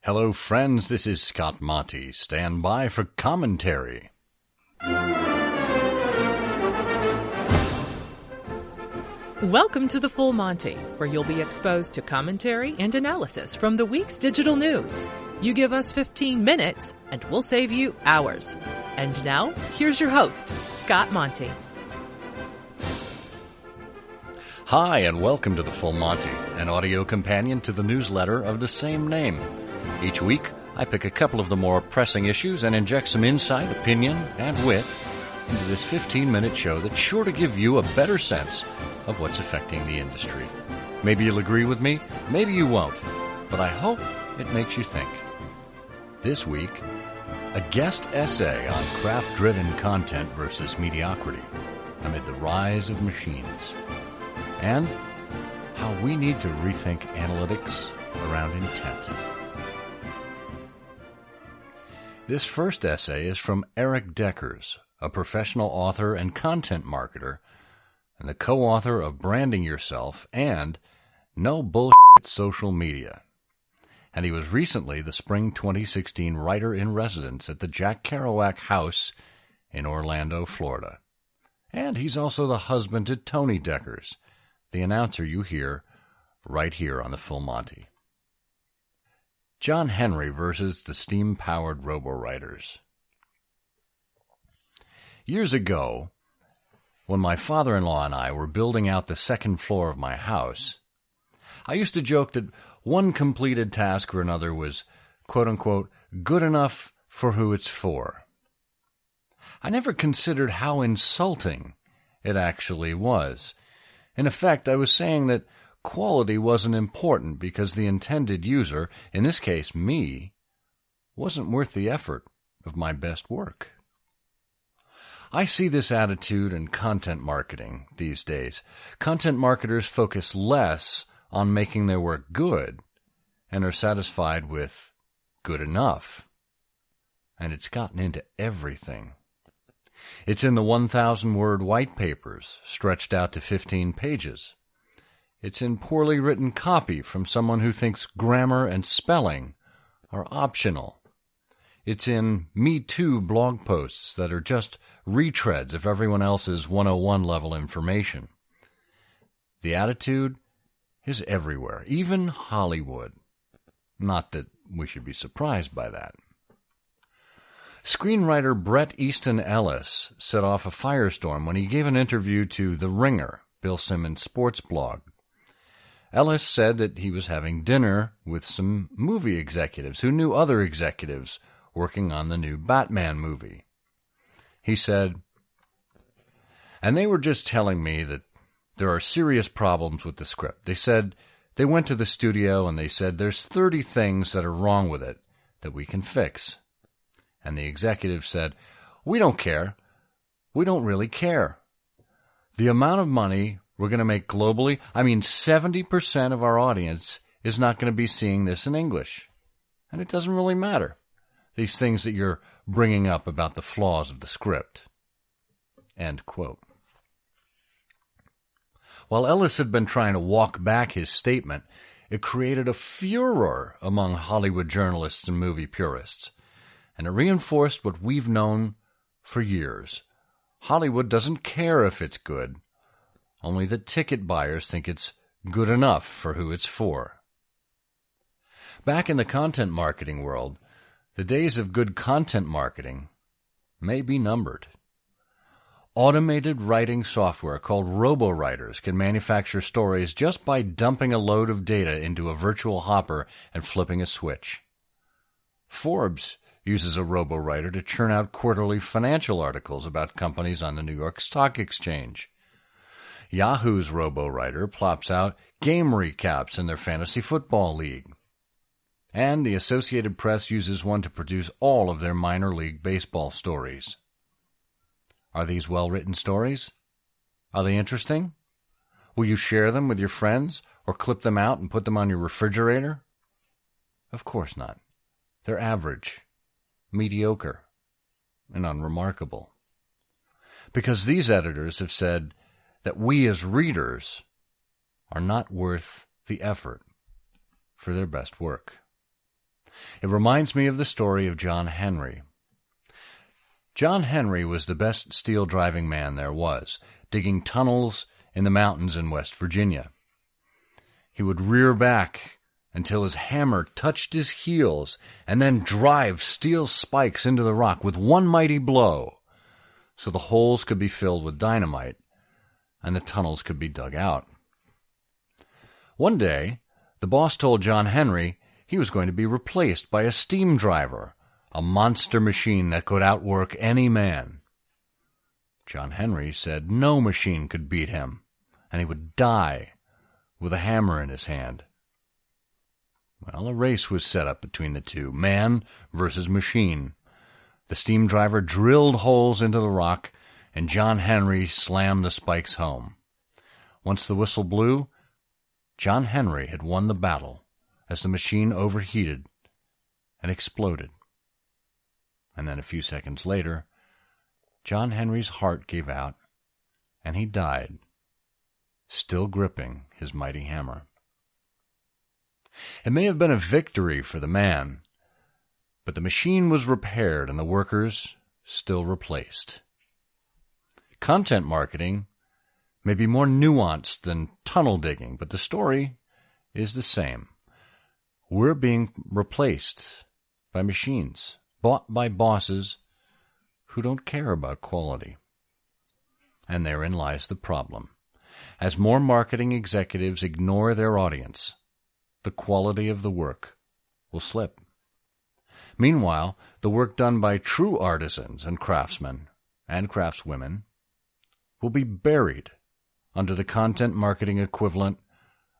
Hello, friends. This is Scott Monty. Stand by for commentary. Welcome to the Full Monty, where you'll be exposed to commentary and analysis from the week's digital news. You give us 15 minutes, and we'll save you hours. And now, here's your host, Scott Monty. Hi, and welcome to the Full Monty, an audio companion to the newsletter of the same name. Each week, I pick a couple of the more pressing issues and inject some insight, opinion, and wit into this 15-minute show that's sure to give you a better sense of what's affecting the industry. Maybe you'll agree with me, maybe you won't, but I hope it makes you think. This week, a guest essay on craft-driven content versus mediocrity amid the rise of machines, and how we need to rethink analytics around intent. This first essay is from Toni Deckers, a professional author and content marketer, and the co-author of Branding Yourself and No Bullshit Social Media. And he was recently the Spring 2016 Writer-in-Residence at the Jack Kerouac House in Orlando, Florida. And he's also the husband to Toni Deckers, the announcer you hear right here on the Full Monty. John Henry versus the steam-powered Robowriters. Years ago, when my father-in-law and I were building out the second floor of my house, I used to joke that one completed task or another was, quote-unquote, good enough for who it's for. I never considered how insulting it actually was. In effect, I was saying that quality wasn't important because the intended user, in this case me, wasn't worth the effort of my best work. I see this attitude in content marketing these days. Content marketers focus less on making their work good and are satisfied with good enough. And it's gotten into everything. It's in the 1,000-word white papers stretched out to 15 pages. It's in poorly written copy from someone who thinks grammar and spelling are optional. It's in Me Too blog posts that are just retreads of everyone else's 101 level information. The attitude is everywhere, even Hollywood. Not that we should be surprised by that. Screenwriter Bret Easton Ellis set off a firestorm when he gave an interview to The Ringer, Bill Simmons' sports blog. Ellis said that he was having dinner with some movie executives who knew other executives working on the new Batman movie. He said, and they were just telling me that there are serious problems with the script. They said they went to the studio and they said there's 30 things that are wrong with it that we can fix. And the executive said, we don't care. We don't really care. The amount of money we're going to make globally, 70% of our audience is not going to be seeing this in English. And it doesn't really matter. These things that you're bringing up about the flaws of the script. End quote. While Ellis had been trying to walk back his statement, it created a furor among Hollywood journalists and movie purists. And it reinforced what we've known for years. Hollywood doesn't care if it's good, only that ticket buyers think it's good enough for who it's for. Back in the content marketing world, the days of good content marketing may be numbered. Automated writing software called Robowriters can manufacture stories just by dumping a load of data into a virtual hopper and flipping a switch. Forbes uses a Robowriter to churn out quarterly financial articles about companies on the New York Stock Exchange. Yahoo's Robowriter plops out game recaps in their fantasy football league. And the Associated Press uses one to produce all of their minor league baseball stories. Are these well-written stories? Are they interesting? Will you share them with your friends or clip them out and put them on your refrigerator? Of course not. They're average, mediocre, and unremarkable. Because these editors have said that we as readers are not worth the effort for their best work. It reminds me of the story of John Henry. John Henry was the best steel-driving man there was, digging tunnels in the mountains in West Virginia. He would rear back until his hammer touched his heels and then drive steel spikes into the rock with one mighty blow so the holes could be filled with dynamite and the tunnels could be dug out. One day, the boss told John Henry he was going to be replaced by a steam driver, a monster machine that could outwork any man. John Henry said no machine could beat him, and he would die with a hammer in his hand. Well, a race was set up between the two, man versus machine. The steam driver drilled holes into the rock, and John Henry slammed the spikes home. Once the whistle blew, John Henry had won the battle as the machine overheated and exploded. And then a few seconds later, John Henry's heart gave out, and he died, still gripping his mighty hammer. It may have been a victory for the man, but the machine was repaired and the workers still replaced. Content marketing may be more nuanced than tunnel digging, but the story is the same. We're being replaced by machines, bought by bosses who don't care about quality. And therein lies the problem. As more marketing executives ignore their audience, the quality of the work will slip. Meanwhile, the work done by true artisans and craftsmen and craftswomen will be buried under the content marketing equivalent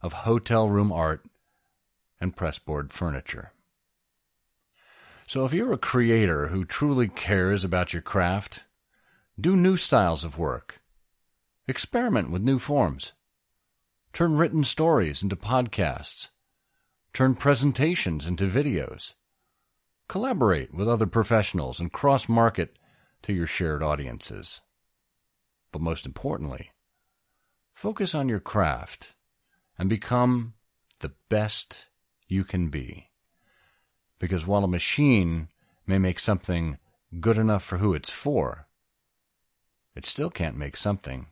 of hotel room art and pressboard furniture. So if you're a creator who truly cares about your craft, do new styles of work. Experiment with new forms. Turn written stories into podcasts. Turn presentations into videos. Collaborate with other professionals and cross-market to your shared audiences. But most importantly, focus on your craft and become the best you can be. Because while a machine may make something good enough for who it's for, it still can't make something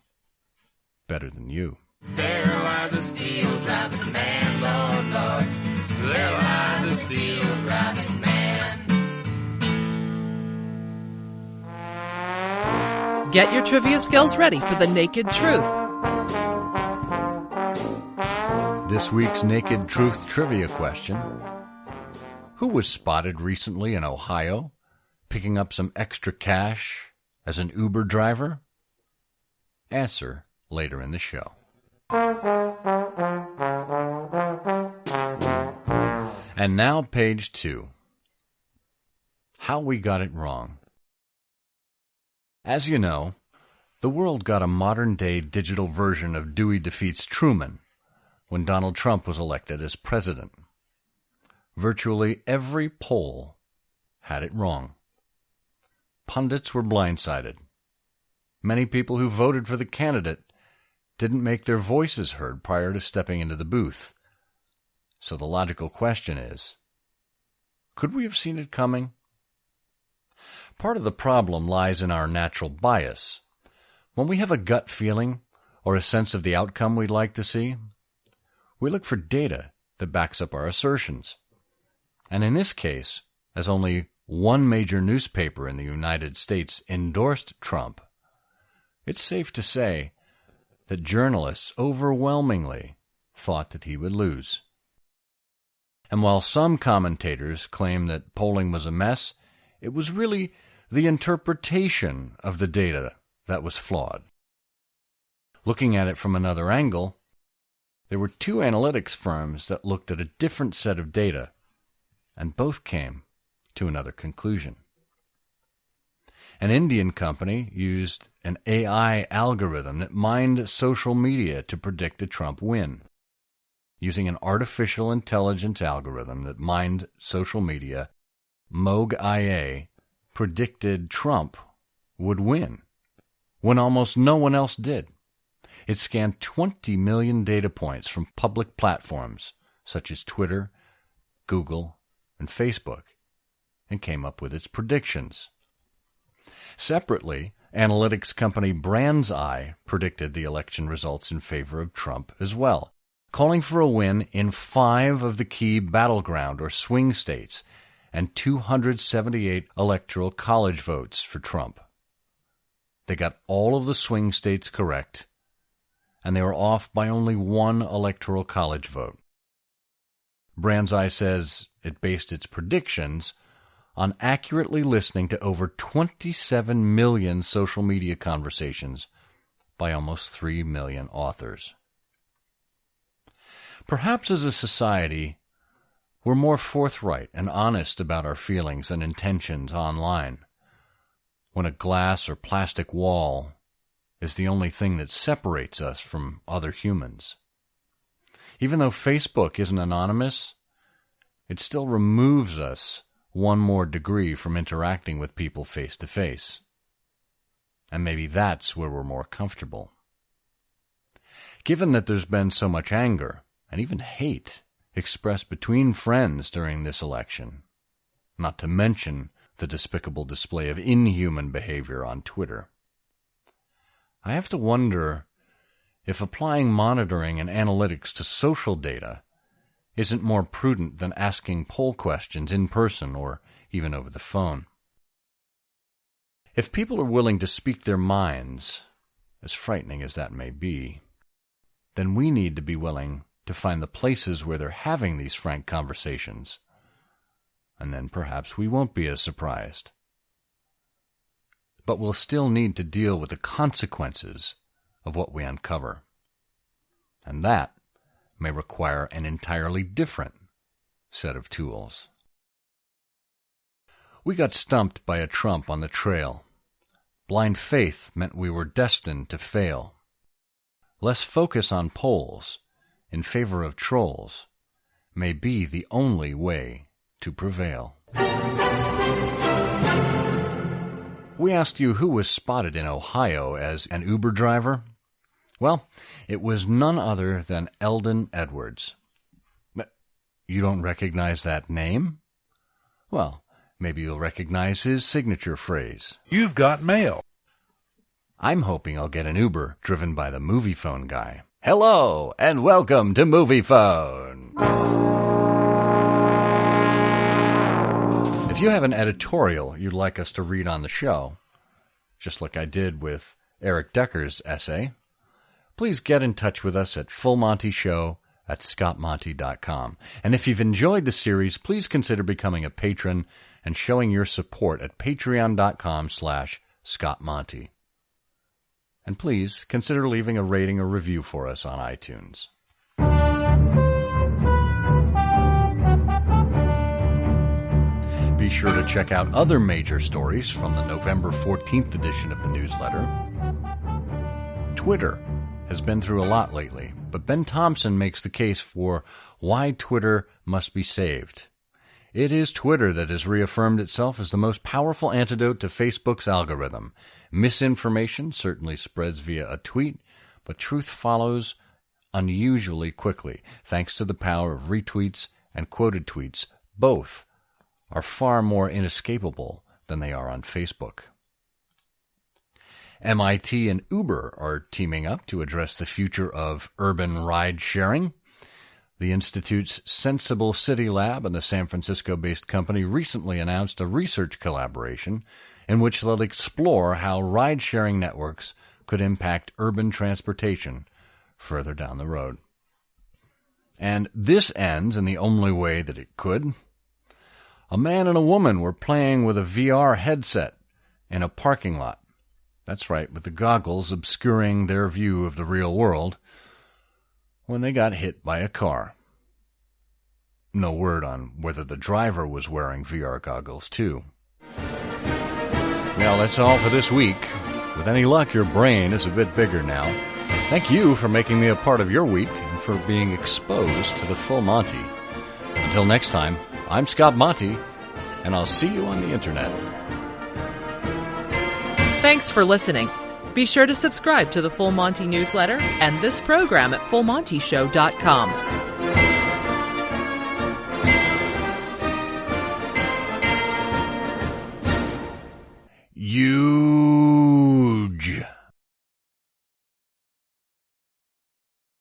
better than you. There lies a steel-driving man, Lord, Lord. There lies a steel-driving man. Get your trivia skills ready for the Naked Truth. This week's Naked Truth trivia question: who was spotted recently in Ohio picking up some extra cash as an Uber driver? Answer later in the show. And now page 2. How we got it wrong. As you know, the world got a modern-day digital version of Dewey Defeats Truman when Donald Trump was elected as president. Virtually every poll had it wrong. Pundits were blindsided. Many people who voted for the candidate didn't make their voices heard prior to stepping into the booth. So the logical question is, could we have seen it coming? Part of the problem lies in our natural bias. When we have a gut feeling or a sense of the outcome we'd like to see, we look for data that backs up our assertions. And in this case, as only one major newspaper in the United States endorsed Trump, it's safe to say that journalists overwhelmingly thought that he would lose. And while some commentators claim that polling was a mess, it was really the interpretation of the data that was flawed. Looking at it from another angle, there were two analytics firms that looked at a different set of data, and both came to another conclusion. An Indian company used an AI algorithm that mined social media to predict a Trump win. Using an artificial intelligence algorithm that mined social media, Moog IA predicted Trump would win, when almost no one else did. It scanned 20 million data points from public platforms such as Twitter, Google, and Facebook and came up with its predictions. Separately, analytics company BrandsEye predicted the election results in favor of Trump as well, calling for a win in 5 of the key battleground or swing states and 278 electoral college votes for Trump. They got all of the swing states correct, and they were off by only 1 electoral college vote. BrandsEye says it based its predictions on accurately listening to over 27 million social media conversations by almost 3 million authors. Perhaps as a society, we're more forthright and honest about our feelings and intentions online, when a glass or plastic wall is the only thing that separates us from other humans. Even though Facebook isn't anonymous, it still removes us one more degree from interacting with people face to face. And maybe that's where we're more comfortable. Given that there's been so much anger and even hate expressed between friends during this election, not to mention the despicable display of inhuman behavior on Twitter, I have to wonder if applying monitoring and analytics to social data isn't more prudent than asking poll questions in person or even over the phone. If people are willing to speak their minds, as frightening as that may be, then we need to be willing to find the places where they're having these frank conversations, and then perhaps we won't be as surprised. But we'll still need to deal with the consequences of what we uncover. And that may require an entirely different set of tools. We got stumped by a Trump on the trail. Blind faith meant we were destined to fail. Less focus on polls in favor of trolls may be the only way to prevail. We asked you who was spotted in Ohio as an Uber driver. Well, it was none other than Eldon Edwards. You don't recognize that name? Well, maybe you'll recognize his signature phrase. You've got mail. I'm hoping I'll get an Uber driven by the movie phone guy. Hello, and welcome to Movie Phone. If you have an editorial you'd like us to read on the show, just like I did with Eric Decker's essay, please get in touch with us at fullmontyshow@scottmonty.com. And if you've enjoyed the series, please consider becoming a patron and showing your support at patreon.com/scottmonty. And please consider leaving a rating or review for us on iTunes. Be sure to check out other major stories from the November 14th edition of the newsletter. Twitter has been through a lot lately, but Ben Thompson makes the case for why Twitter must be saved. It is Twitter that has reaffirmed itself as the most powerful antidote to Facebook's algorithm. Misinformation certainly spreads via a tweet, but truth follows unusually quickly, thanks to the power of retweets and quoted tweets. Both are far more inescapable than they are on Facebook. MIT and Uber are teaming up to address the future of urban ride-sharing. The Institute's Sensible City Lab and the San Francisco-based company recently announced a research collaboration in which they'll explore how ride-sharing networks could impact urban transportation further down the road. And this ends in the only way that it could. A man and a woman were playing with a VR headset in a parking lot. That's right, with the goggles obscuring their view of the real world, when they got hit by a car. No word on whether the driver was wearing VR goggles, too. Well, that's all for this week. With any luck, your brain is a bit bigger now. Thank you for making me a part of your week and for being exposed to the full Monty. Until next time, I'm Scott Monty, and I'll see you on the internet. Thanks for listening. Be sure to subscribe to the Full Monty newsletter and this program at fullmontyshow.com. you